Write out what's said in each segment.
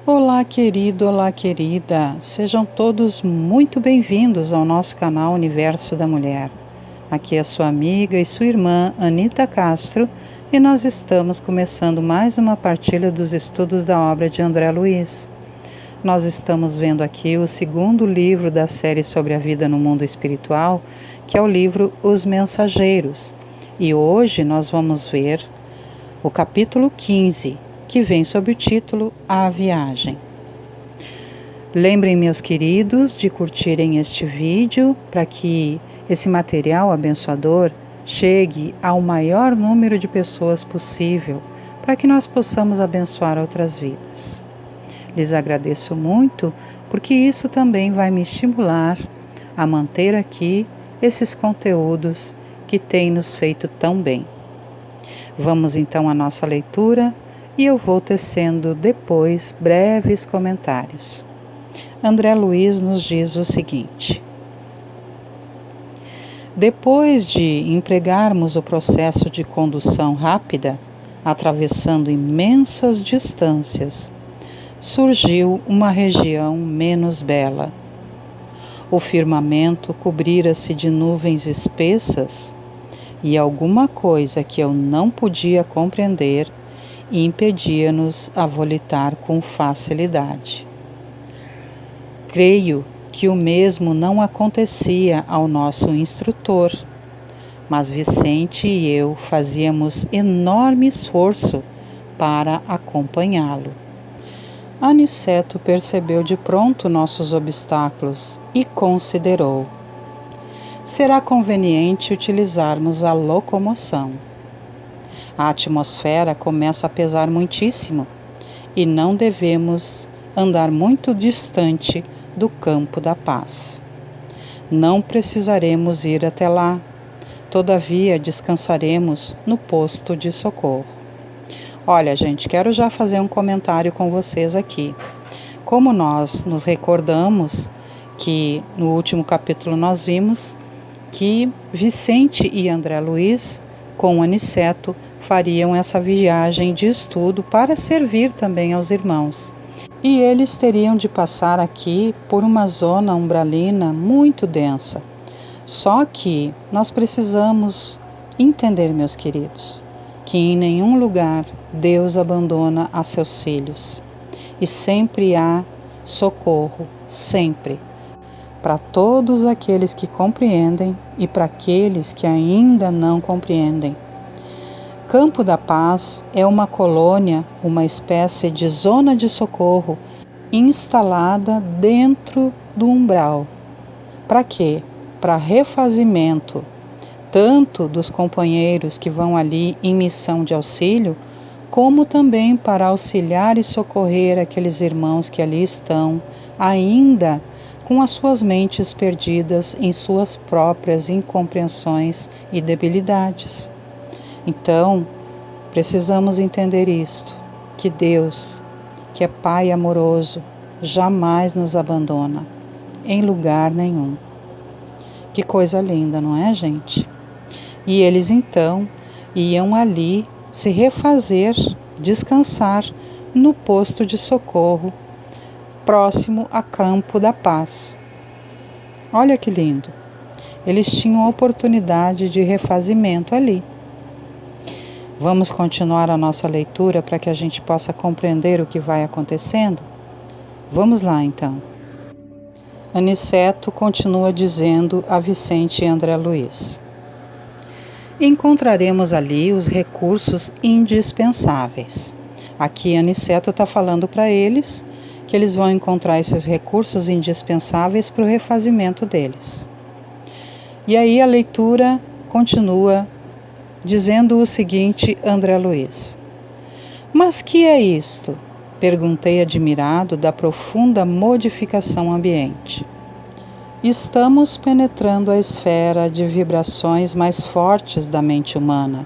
Olá, querido, olá, querida. Sejam todos muito bem-vindos ao nosso canal Universo da Mulher. Aqui é a sua amiga e sua irmã Anita Castro e nós estamos começando mais uma partilha dos estudos da obra de André Luiz. Nós estamos vendo aqui o segundo livro da série sobre a vida no mundo espiritual, que é o livro Os Mensageiros. E hoje nós vamos ver o capítulo 15, que vem sob o título A Viagem. Lembrem, meus queridos, de curtirem este vídeo para que esse material abençoador chegue ao maior número de pessoas possível, para que nós possamos abençoar outras vidas. Lhes agradeço muito, porque isso também vai me estimular a manter aqui esses conteúdos que têm nos feito tão bem. Vamos então à nossa leitura e eu vou tecendo depois breves comentários. André Luiz nos diz o seguinte: depois de empregarmos o processo de condução rápida, atravessando imensas distâncias, surgiu uma região menos bela. O firmamento cobrira-se de nuvens espessas e alguma coisa que eu não podia compreender impedia-nos a volitar com facilidade. Creio que o mesmo não acontecia ao nosso instrutor, mas Vicente e eu fazíamos enorme esforço para acompanhá-lo. Aniceto percebeu de pronto nossos obstáculos e considerou: será conveniente utilizarmos a locomoção. A atmosfera começa a pesar muitíssimo e não devemos andar muito distante do campo da paz. Não precisaremos ir até lá, todavia descansaremos no posto de socorro. Olha, gente, quero já fazer um comentário com vocês aqui. Como nós nos recordamos que no último capítulo nós vimos que Vicente e André Luiz, com Aniceto, fariam essa viagem de estudo para servir também aos irmãos. E eles teriam de passar aqui por uma zona umbralina muito densa. Só que nós precisamos entender, meus queridos, que em nenhum lugar Deus abandona a seus filhos. E sempre há socorro, sempre, para todos aqueles que compreendem e para aqueles que ainda não compreendem. Campo da Paz é uma colônia, uma espécie de zona de socorro instalada dentro do umbral. Para quê? Para refazimento, tanto dos companheiros que vão ali em missão de auxílio, como também para auxiliar e socorrer aqueles irmãos que ali estão, ainda com as suas mentes perdidas em suas próprias incompreensões e debilidades. Então, precisamos entender isto, que Deus, que é Pai amoroso, jamais nos abandona, em lugar nenhum. Que coisa linda, não é, gente? E eles então iam ali se refazer, descansar no posto de socorro, próximo a Campo da Paz. Olha que lindo! Eles tinham a oportunidade de refazimento ali. Vamos continuar a nossa leitura para que a gente possa compreender o que vai acontecendo? Vamos lá, então. Aniceto continua dizendo a Vicente e André Luiz: encontraremos ali os recursos indispensáveis. Aqui Aniceto está falando para eles que eles vão encontrar esses recursos indispensáveis para o refazimento deles. E aí a leitura continua dizendo o seguinte, André Luiz: mas que é isto? Perguntei admirado da profunda modificação ambiente. Estamos penetrando a esfera de vibrações mais fortes da mente humana.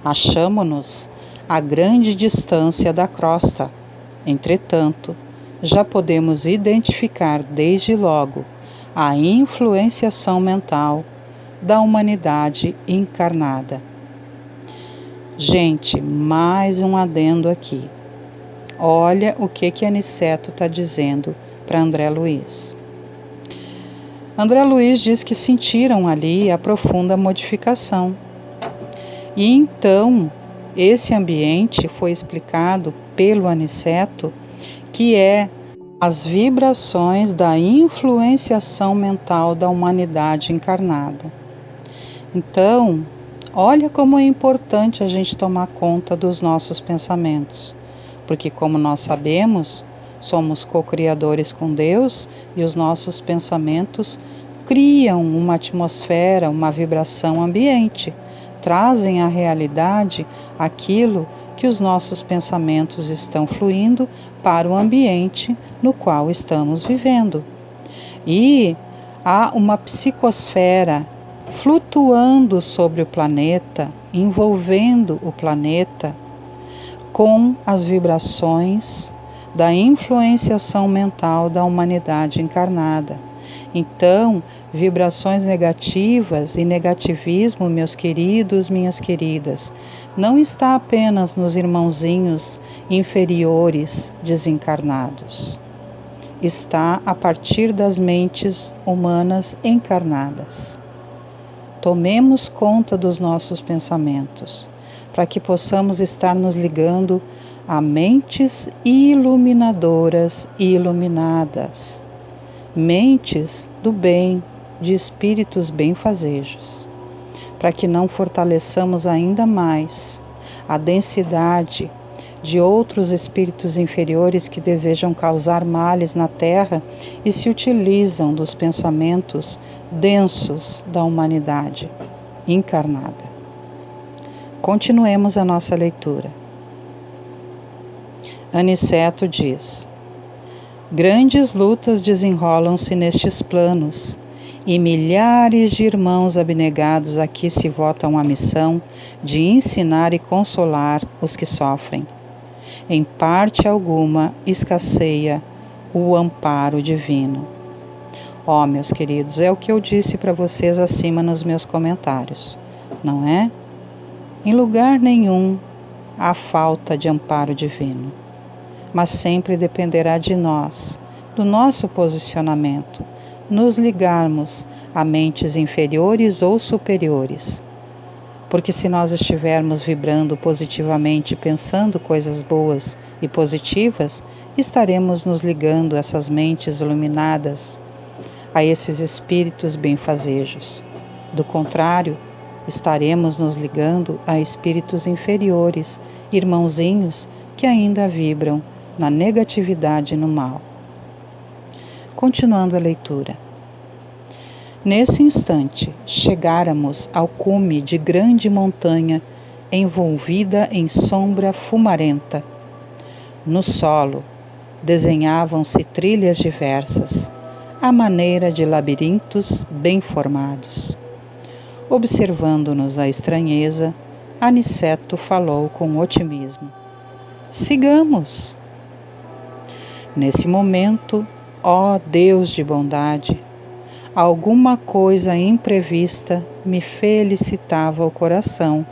Achamo-nos a grande distância da crosta. Entretanto, já podemos identificar desde logo a influenciação mental da humanidade encarnada. Gente, mais um adendo aqui. Olha o que Aniceto está dizendo para André Luiz. André Luiz diz que sentiram ali a profunda modificação. E então, esse ambiente foi explicado pelo Aniceto, que é as vibrações da influenciação mental da humanidade encarnada. Então, olha como é importante a gente tomar conta dos nossos pensamentos, porque, como nós sabemos, somos co-criadores com Deus e os nossos pensamentos criam uma atmosfera, uma vibração ambiente, trazem à realidade aquilo que os nossos pensamentos estão fluindo para o ambiente no qual estamos vivendo. E há uma psicosfera flutuando sobre o planeta, envolvendo o planeta com as vibrações da influenciação mental da humanidade encarnada. Então, vibrações negativas e negativismo, meus queridos, minhas queridas, não está apenas nos irmãozinhos inferiores desencarnados. Está a partir das mentes humanas encarnadas. Tomemos conta dos nossos pensamentos, para que possamos estar nos ligando a mentes iluminadoras e iluminadas, mentes do bem, de espíritos benfazejos, para que não fortaleçamos ainda mais a densidade de outros espíritos inferiores que desejam causar males na Terra e se utilizam dos pensamentos densos da humanidade encarnada. Continuemos a nossa leitura. Aniceto diz: grandes lutas desenrolam-se nestes planos, e milhares de irmãos abnegados aqui se votam à missão de ensinar e consolar os que sofrem. Em parte alguma escasseia o amparo divino. Ó, meus queridos, é o que eu disse para vocês acima nos meus comentários, não é? Em lugar nenhum há falta de amparo divino, mas sempre dependerá de nós, do nosso posicionamento, nos ligarmos a mentes inferiores ou superiores. Porque se nós estivermos vibrando positivamente, pensando coisas boas e positivas, estaremos nos ligando a essas mentes iluminadas, a esses espíritos benfazejos. Do contrário, estaremos nos ligando a espíritos inferiores, irmãozinhos que ainda vibram na negatividade e no mal. Continuando a leitura. Nesse instante, chegáramos ao cume de grande montanha envolvida em sombra fumarenta. No solo, desenhavam-se trilhas diversas, à maneira de labirintos bem formados. Observando-nos a estranheza, Aniceto falou com otimismo: sigamos! Nesse momento, ó Deus de bondade, alguma coisa imprevista me felicitava o coração.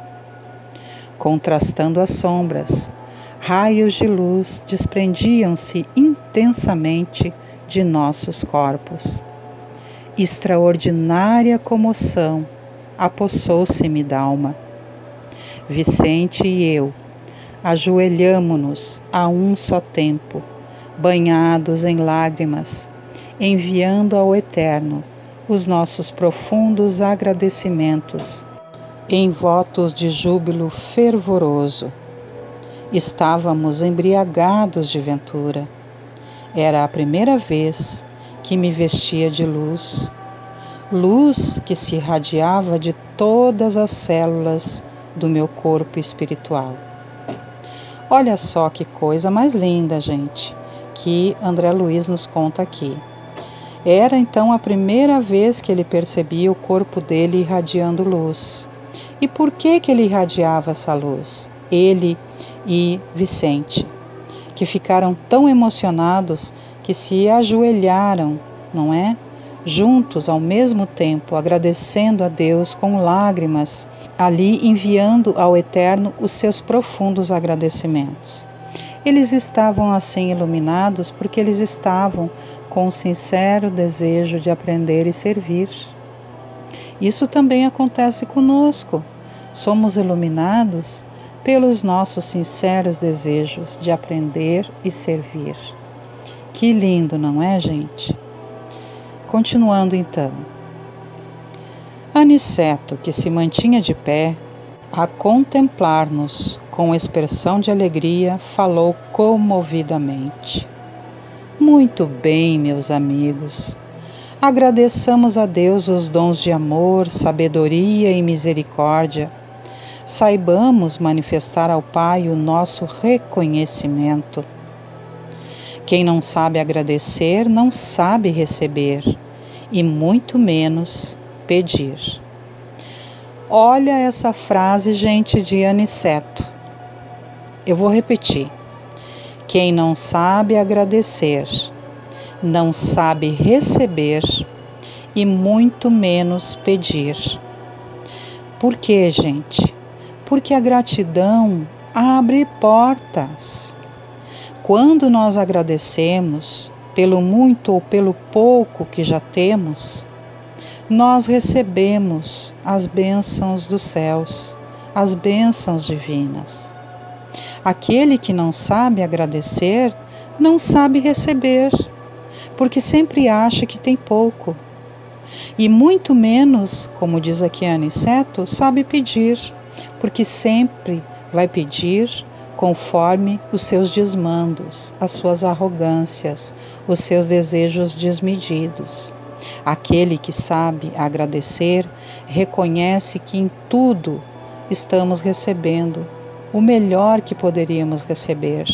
Contrastando as sombras, raios de luz desprendiam-se intensamente de nossos corpos. Extraordinária comoção apossou-se-me d'alma. Vicente e eu ajoelhamo-nos a um só tempo, banhados em lágrimas, enviando ao Eterno os nossos profundos agradecimentos em votos de júbilo fervoroso. Estávamos embriagados de ventura. Era a primeira vez que me vestia de luz, luz que se irradiava de todas as células do meu corpo espiritual. Olha só que coisa mais linda, gente, que André Luiz nos conta aqui. Era então a primeira vez que ele percebia o corpo dele irradiando luz. E por que ele irradiava essa luz? Ele e Vicente, que ficaram tão emocionados que se ajoelharam, não é? Juntos ao mesmo tempo, agradecendo a Deus com lágrimas, ali enviando ao Eterno os seus profundos agradecimentos. Eles estavam assim iluminados porque eles estavam com um sincero desejo de aprender e servir. Isso também acontece conosco. Somos iluminados pelos nossos sinceros desejos de aprender e servir. Que lindo, não é, gente? Continuando então. Aniceto, que se mantinha de pé, a contemplar-nos com expressão de alegria, falou comovidamente. Muito bem, meus amigos. Agradeçamos a Deus os dons de amor, sabedoria e misericórdia. Saibamos manifestar ao Pai o nosso reconhecimento. Quem não sabe agradecer, não sabe receber, e muito menos pedir. Olha essa frase, gente, de Aniceto. Eu vou repetir. Quem não sabe agradecer, não sabe receber e muito menos pedir. Por quê, gente? Porque a gratidão abre portas. Quando nós agradecemos pelo muito ou pelo pouco que já temos, nós recebemos as bênçãos dos céus, as bênçãos divinas. Aquele que não sabe agradecer, não sabe receber, porque sempre acha que tem pouco. E muito menos, como diz aqui Aniceto, sabe pedir, porque sempre vai pedir conforme os seus desmandos, as suas arrogâncias, os seus desejos desmedidos. Aquele que sabe agradecer, reconhece que em tudo estamos recebendo o melhor que poderíamos receber.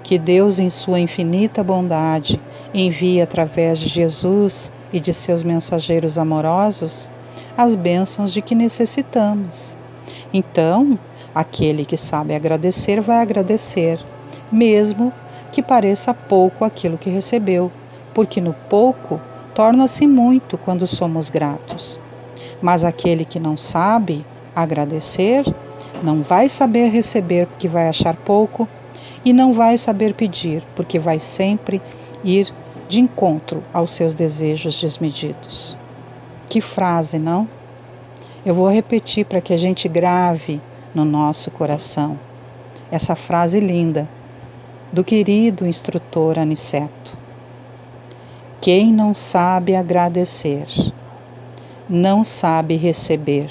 Que Deus, em sua infinita bondade, envie através de Jesus e de seus mensageiros amorosos as bênçãos de que necessitamos. Então, aquele que sabe agradecer vai agradecer, mesmo que pareça pouco aquilo que recebeu, porque no pouco torna-se muito quando somos gratos. Mas aquele que não sabe agradecer, não vai saber receber porque vai achar pouco e não vai saber pedir porque vai sempre ir de encontro aos seus desejos desmedidos. Que frase, não? Eu vou repetir para que a gente grave no nosso coração essa frase linda do querido instrutor Aniceto. Quem não sabe agradecer, não sabe receber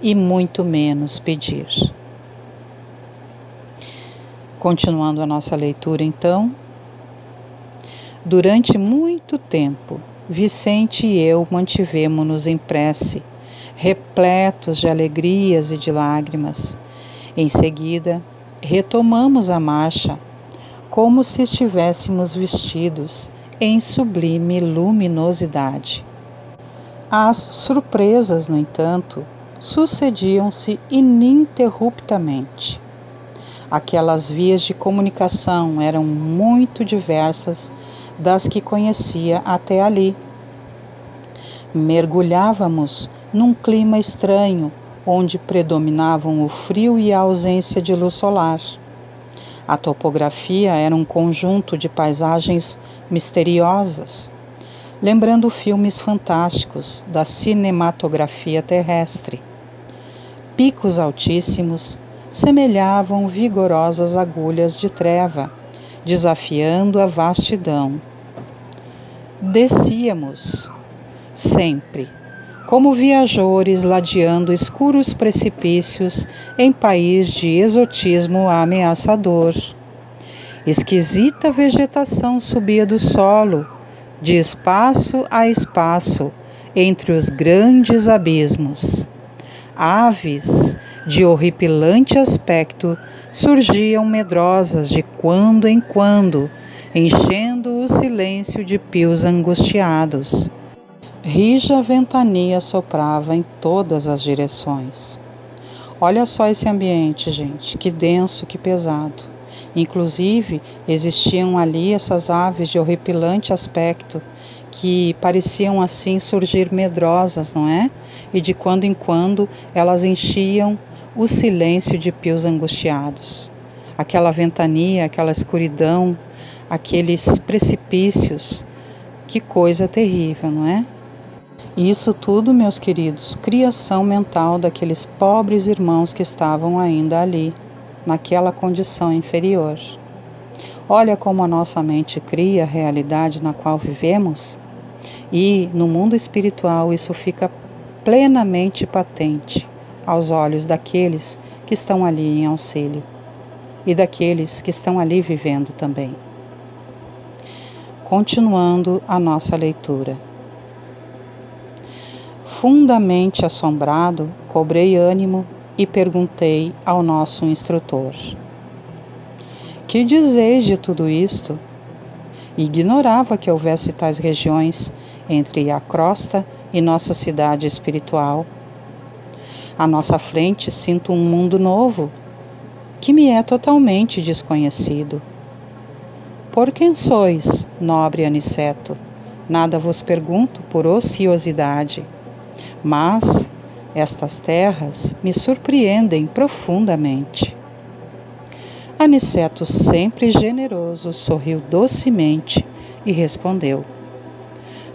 e muito menos pedir. Continuando a nossa leitura, então. Durante muito tempo, Vicente e eu mantivemo-nos em prece, repletos de alegrias e de lágrimas. Em seguida, retomamos a marcha, como se estivéssemos vestidos em sublime luminosidade. As surpresas, no entanto, sucediam-se ininterruptamente. Aquelas vias de comunicação eram muito diversas das que conhecia até ali. Mergulhávamos num clima estranho, onde predominavam o frio e a ausência de luz solar. A topografia era um conjunto de paisagens misteriosas, lembrando filmes fantásticos da cinematografia terrestre. Picos altíssimos semelhavam vigorosas agulhas de treva, desafiando a vastidão. Descíamos, sempre, como viajores ladeando escuros precipícios em país de exotismo ameaçador. Esquisita vegetação subia do solo, de espaço a espaço, entre os grandes abismos. Aves de horripilante aspecto surgiam medrosas de quando em quando, enchendo o silêncio de pios angustiados. Rija ventania soprava em todas as direções. Olha só esse ambiente, gente, que denso, que pesado. Inclusive, existiam ali essas aves de horripilante aspecto que pareciam assim surgir medrosas, não é? E de quando em quando elas enchiam o silêncio de pios angustiados. aquela ventania, aquela escuridão, aqueles precipícios. Que coisa terrível, não é? E isso tudo, meus queridos, criação mental daqueles pobres irmãos que estavam ainda ali, naquela condição inferior. Olha como a nossa mente cria a realidade na qual vivemos, e no mundo espiritual isso fica plenamente patente aos olhos daqueles que estão ali em auxílio e daqueles que estão ali vivendo também. Continuando a nossa leitura. Fundamente assombrado, cobrei ânimo e perguntei ao nosso instrutor: que dizeis de tudo isto? Ignorava que houvesse tais regiões entre a crosta e nossa cidade espiritual. À nossa frente sinto um mundo novo, que me é totalmente desconhecido. Por quem sois, nobre Aniceto? Nada vos pergunto por ociosidade, mas estas terras me surpreendem profundamente. Aniceto, sempre generoso, sorriu docemente e respondeu: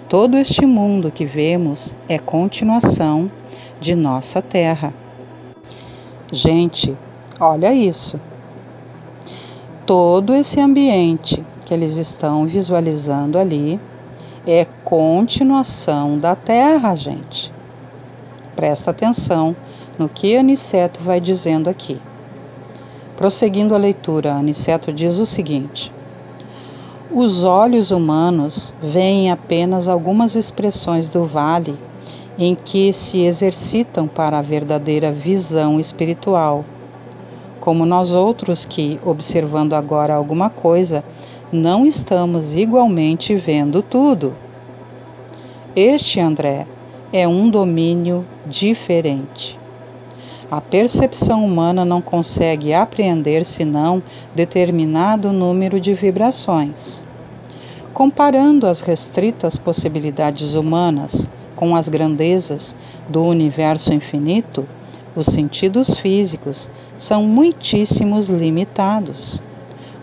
todo este mundo que vemos é continuação de nossa terra. Gente, olha isso. Todo esse ambiente que eles estão visualizando ali é continuação da terra, gente. Presta atenção no que Aniceto vai dizendo aqui. Prosseguindo a leitura, Aniceto diz o seguinte: os olhos humanos veem apenas algumas expressões do vale em que se exercitam para a verdadeira visão espiritual, como nós outros que, observando agora alguma coisa, não estamos igualmente vendo tudo. Este, André, é um domínio diferente. A percepção humana não consegue apreender senão determinado número de vibrações. Comparando as restritas possibilidades humanas com as grandezas do universo infinito, os sentidos físicos são muitíssimos limitados.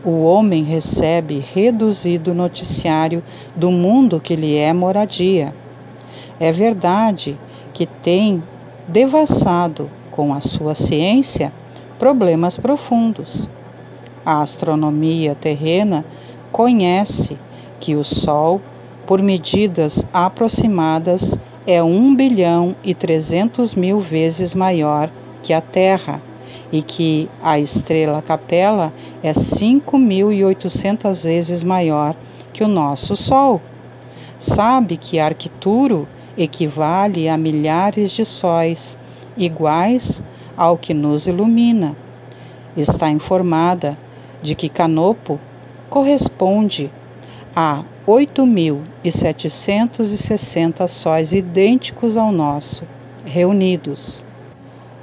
O homem recebe reduzido noticiário do mundo que lhe é moradia. É verdade que tem devassado com a sua ciência problemas profundos. A astronomia terrena conhece que o Sol, por medidas aproximadas, é 1.300.000 vezes maior que a Terra e que a estrela Capella é 5.800 vezes maior que o nosso Sol. Sabe que Arcturo equivale a milhares de sóis, iguais ao que nos ilumina. Está informada de que Canopo corresponde a 8.760 sóis idênticos ao nosso, reunidos.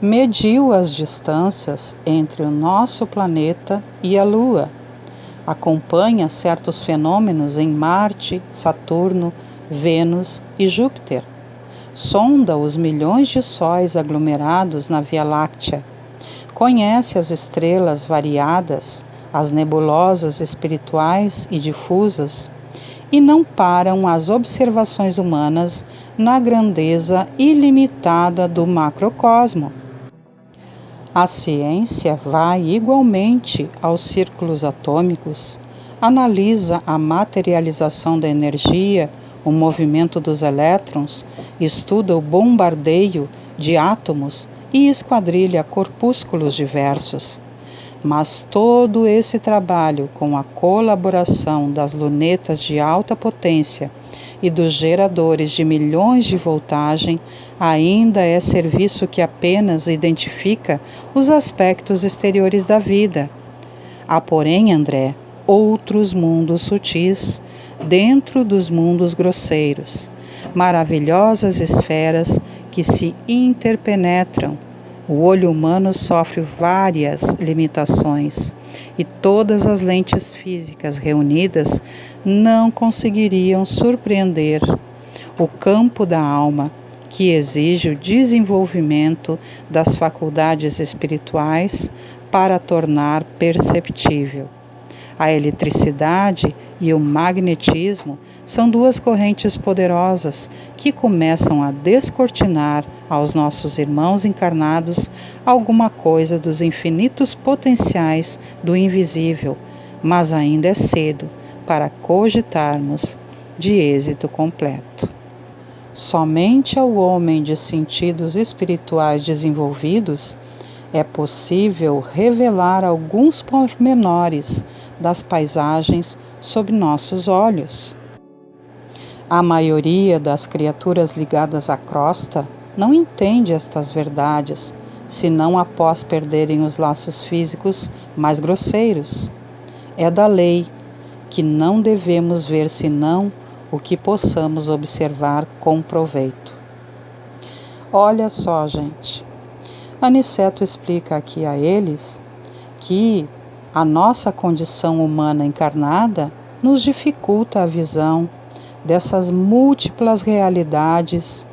Mediu as distâncias entre o nosso planeta e a Lua. Acompanha certos fenômenos em Marte, Saturno, Vênus e Júpiter. Sonda os milhões de sóis aglomerados na Via Láctea. Conhece as estrelas variadas, as nebulosas espirituais e difusas, e não param as observações humanas na grandeza ilimitada do macrocosmo. A ciência vai igualmente aos círculos atômicos, analisa a materialização da energia, o movimento dos elétrons, estuda o bombardeio de átomos e esquadrilha corpúsculos diversos. Mas todo esse trabalho, com a colaboração das lunetas de alta potência e dos geradores de milhões de voltagem, ainda é serviço que apenas identifica os aspectos exteriores da vida. Há, porém, André, outros mundos sutis, dentro dos mundos grosseiros, maravilhosas esferas que se interpenetram. O olho humano sofre várias limitações e todas as lentes físicas reunidas não conseguiriam surpreender o campo da alma, que exige o desenvolvimento das faculdades espirituais para tornar perceptível. A eletricidade e o magnetismo são duas correntes poderosas que começam a descortinar aos nossos irmãos encarnados alguma coisa dos infinitos potenciais do invisível, mas ainda é cedo para cogitarmos de êxito completo. Somente ao homem de sentidos espirituais desenvolvidos é possível revelar alguns pormenores das paisagens sob nossos olhos. A maioria das criaturas ligadas à crosta não entende estas verdades, senão após perderem os laços físicos mais grosseiros. É da lei que não devemos ver senão o que possamos observar com proveito. Olha só, gente. Aniceto explica aqui a eles que a nossa condição humana encarnada nos dificulta a visão dessas múltiplas realidades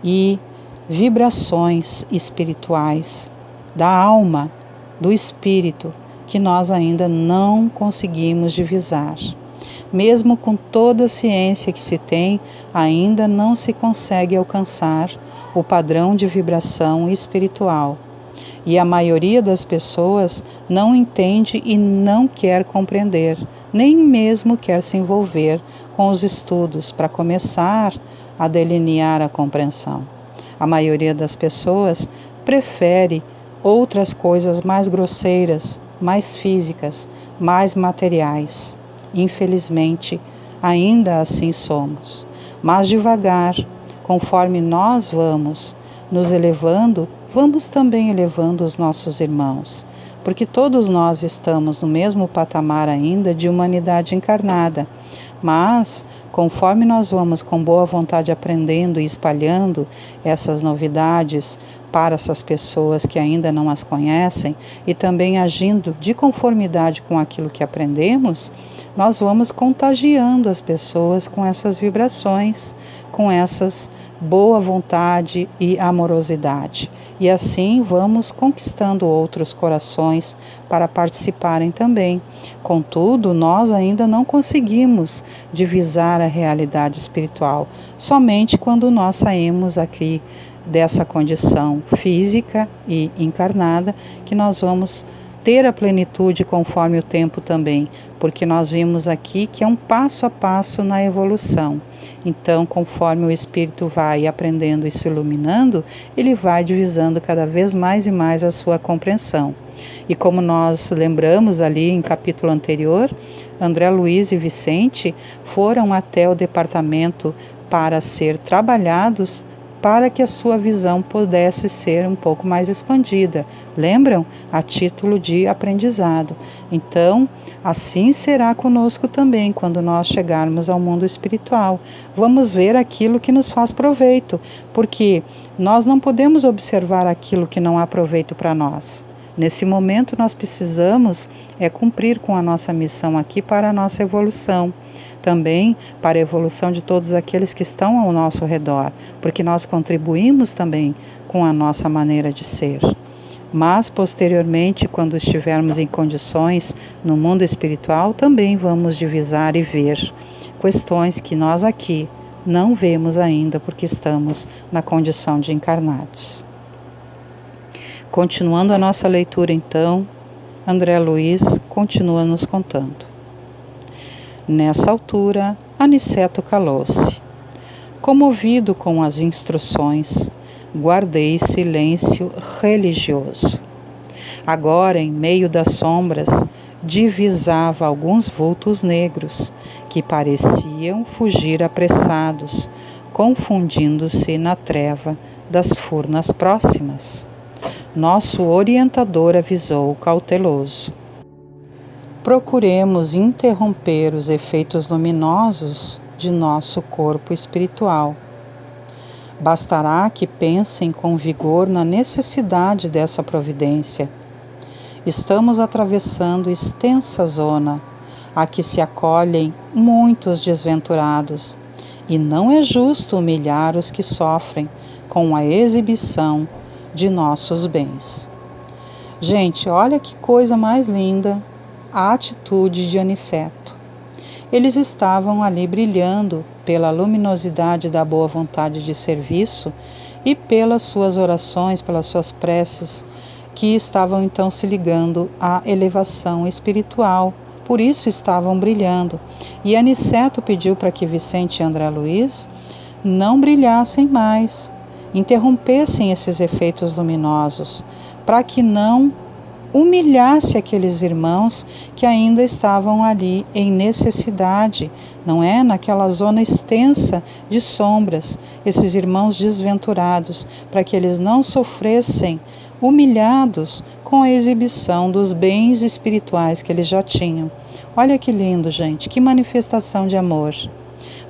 e vibrações espirituais da alma, do espírito, que nós ainda não conseguimos divisar. Mesmo com toda a ciência que se tem, ainda não se consegue alcançar o padrão de vibração espiritual. E a maioria das pessoas não entende e não quer compreender, nem mesmo quer se envolver com os estudos para começar a delinear a compreensão. A maioria das pessoas prefere outras coisas mais grosseiras, mais físicas, mais materiais. Infelizmente, ainda assim somos. Mas devagar, conforme nós vamos nos elevando, vamos também elevando os nossos irmãos, porque todos nós estamos no mesmo patamar ainda de humanidade encarnada. Mas, conforme nós vamos com boa vontade aprendendo e espalhando essas novidades para essas pessoas que ainda não as conhecem e também agindo de conformidade com aquilo que aprendemos, nós vamos contagiando as pessoas com essas vibrações, com essas boa vontade e amorosidade. E assim vamos conquistando outros corações para participarem também. Contudo, nós ainda não conseguimos divisar a realidade espiritual, somente quando nós saímos aqui dessa condição física e encarnada, que nós vamos ter a plenitude conforme o tempo também, porque nós vimos aqui que é um passo a passo na evolução. Então, conforme o espírito vai aprendendo e se iluminando, ele vai divisando cada vez mais e mais a sua compreensão. E como nós lembramos ali em capítulo anterior, André Luiz e Vicente foram até o departamento para ser trabalhados para que a sua visão pudesse ser um pouco mais expandida. Lembram? A título de aprendizado. Então, assim será conosco também quando nós chegarmos ao mundo espiritual. Vamos ver aquilo que nos faz proveito, porque nós não podemos observar aquilo que não há proveito para nós. Nesse momento, nós precisamos cumprir com a nossa missão aqui para a nossa evolução. Também para a evolução de todos aqueles que estão ao nosso redor, porque nós contribuímos também com a nossa maneira de ser. Mas, posteriormente, quando estivermos em condições no mundo espiritual, também vamos divisar e ver questões que nós aqui não vemos ainda, porque estamos na condição de encarnados. Continuando a nossa leitura, então, André Luiz continua nos contando. Nessa altura, Aniceto calou-se. Comovido com as instruções, guardei silêncio religioso. Agora, em meio das sombras, divisava alguns vultos negros que pareciam fugir apressados, confundindo-se na treva das furnas próximas. Nosso orientador avisou cauteloso. Procuremos interromper os efeitos luminosos de nosso corpo espiritual. Bastará que pensem com vigor na necessidade dessa providência. Estamos atravessando extensa zona, a que se acolhem muitos desventurados, e não é justo humilhar os que sofrem com a exibição de nossos bens. Gente, olha que coisa mais linda a atitude de Aniceto. Eles estavam ali brilhando pela luminosidade da boa vontade de serviço e pelas suas orações, pelas suas preces, que estavam então se ligando à elevação espiritual. Por isso estavam brilhando. E Aniceto pediu para que Vicente e André Luiz não brilhassem mais, interrompessem esses efeitos luminosos, para que não humilhasse aqueles irmãos que ainda estavam ali em necessidade, não é? Naquela zona extensa de sombras, esses irmãos desventurados, para que eles não sofressem humilhados com a exibição dos bens espirituais que eles já tinham. Olha que lindo, gente, que manifestação de amor.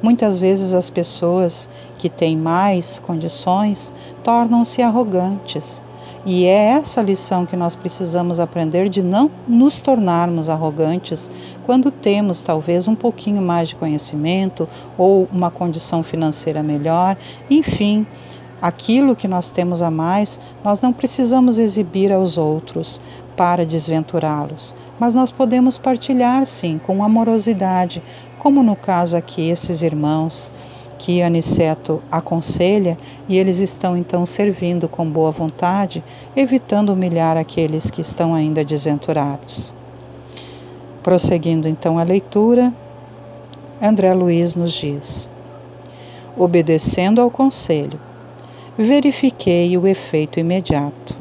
Muitas vezes as pessoas que têm mais condições tornam-se arrogantes. E é essa lição que nós precisamos aprender, de não nos tornarmos arrogantes quando temos talvez um pouquinho mais de conhecimento ou uma condição financeira melhor. Enfim, aquilo que nós temos a mais, nós não precisamos exibir aos outros para desventurá-los, mas nós podemos partilhar sim, com amorosidade, como no caso aqui esses irmãos que Aniceto aconselha, e eles estão então servindo com boa vontade, evitando humilhar aqueles que estão ainda desventurados. Prosseguindo então a leitura, André Luiz nos diz: obedecendo ao conselho, verifiquei o efeito imediato.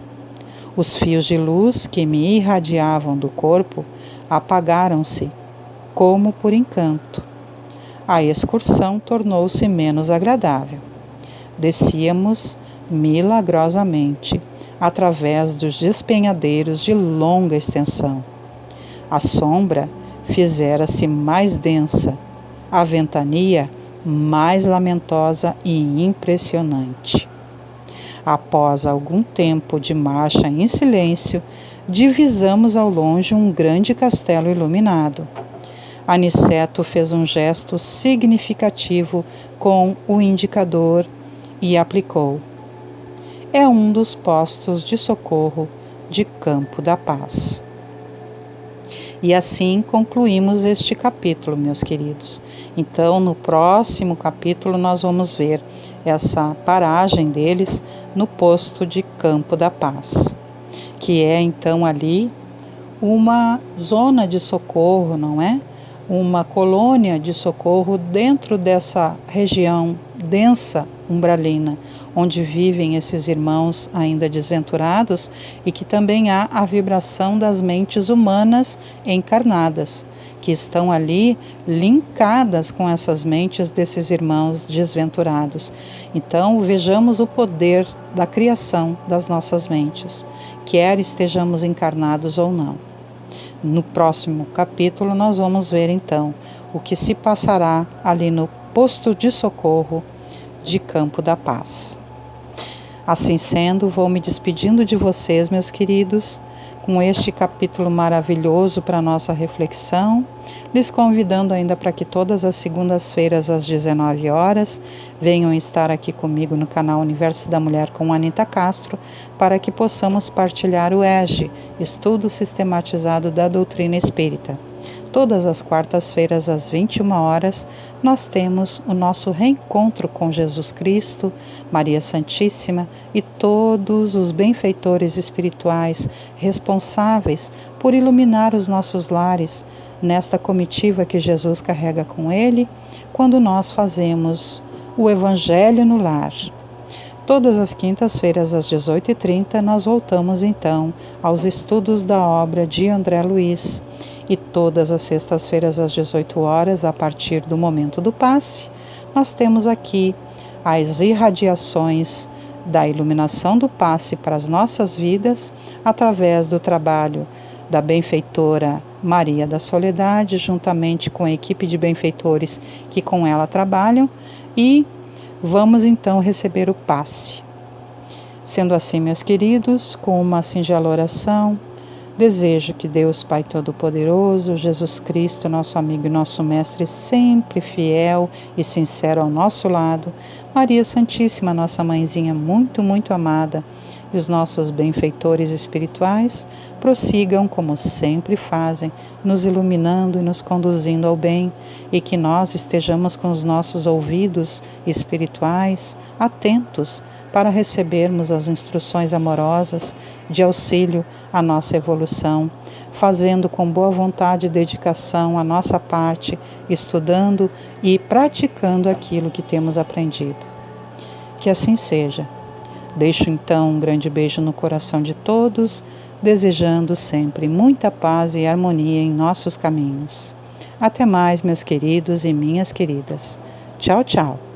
Os fios de luz que me irradiavam do corpo apagaram-se, como por encanto. A excursão tornou-se menos agradável. Descíamos milagrosamente através dos despenhadeiros de longa extensão. A sombra fizera-se mais densa, a ventania mais lamentosa e impressionante. Após algum tempo de marcha em silêncio, divisamos ao longe um grande castelo iluminado. Aniceto fez um gesto significativo com o indicador e aplicou: é um dos postos de socorro de Campo da Paz. E assim concluímos este capítulo, meus queridos. Então, no próximo capítulo, nós vamos ver essa paragem deles no posto de Campo da Paz, que é então ali uma zona de socorro, não é? Uma colônia de socorro dentro dessa região densa umbralina, onde vivem esses irmãos ainda desventurados e que também há a vibração das mentes humanas encarnadas, que estão ali linkadas com essas mentes desses irmãos desventurados. Então, vejamos o poder da criação das nossas mentes, quer estejamos encarnados ou não. No próximo capítulo, nós vamos ver então o que se passará ali no posto de socorro de Campo da Paz. Assim sendo, vou me despedindo de vocês, meus queridos, com este capítulo maravilhoso para nossa reflexão, lhes convidando ainda para que todas as segundas-feiras às 19 horas venham estar aqui comigo no canal Universo da Mulher com Anita Castro, para que possamos partilhar o ESG, Estudo Sistematizado da Doutrina Espírita. Todas as quartas-feiras às 21 horas, nós temos o nosso reencontro com Jesus Cristo, Maria Santíssima e todos os benfeitores espirituais responsáveis por iluminar os nossos lares nesta comitiva que Jesus carrega com ele, quando nós fazemos o Evangelho no Lar. Todas as quintas-feiras às 18h30 nós voltamos então aos estudos da obra de André Luiz. E todas as sextas-feiras às 18 horas, a partir do momento do passe, nós temos aqui as irradiações da iluminação do passe para as nossas vidas, através do trabalho da benfeitora Maria da Soledade, juntamente com a equipe de benfeitores que com ela trabalham, e vamos então receber o passe. Sendo assim, meus queridos, com uma singela oração, Desejo que Deus Pai Todo-Poderoso, Jesus Cristo, nosso amigo e nosso mestre, sempre fiel e sincero ao nosso lado, Maria Santíssima, nossa mãezinha muito, muito amada, e os nossos benfeitores espirituais prossigam como sempre fazem, nos iluminando e nos conduzindo ao bem, e que nós estejamos com os nossos ouvidos espirituais atentos para recebermos as instruções amorosas de auxílio à nossa evolução, fazendo com boa vontade e dedicação a nossa parte, estudando e praticando aquilo que temos aprendido. Que assim seja. Deixo então um grande beijo no coração de todos, desejando sempre muita paz e harmonia em nossos caminhos. Até mais, meus queridos e minhas queridas. Tchau, tchau.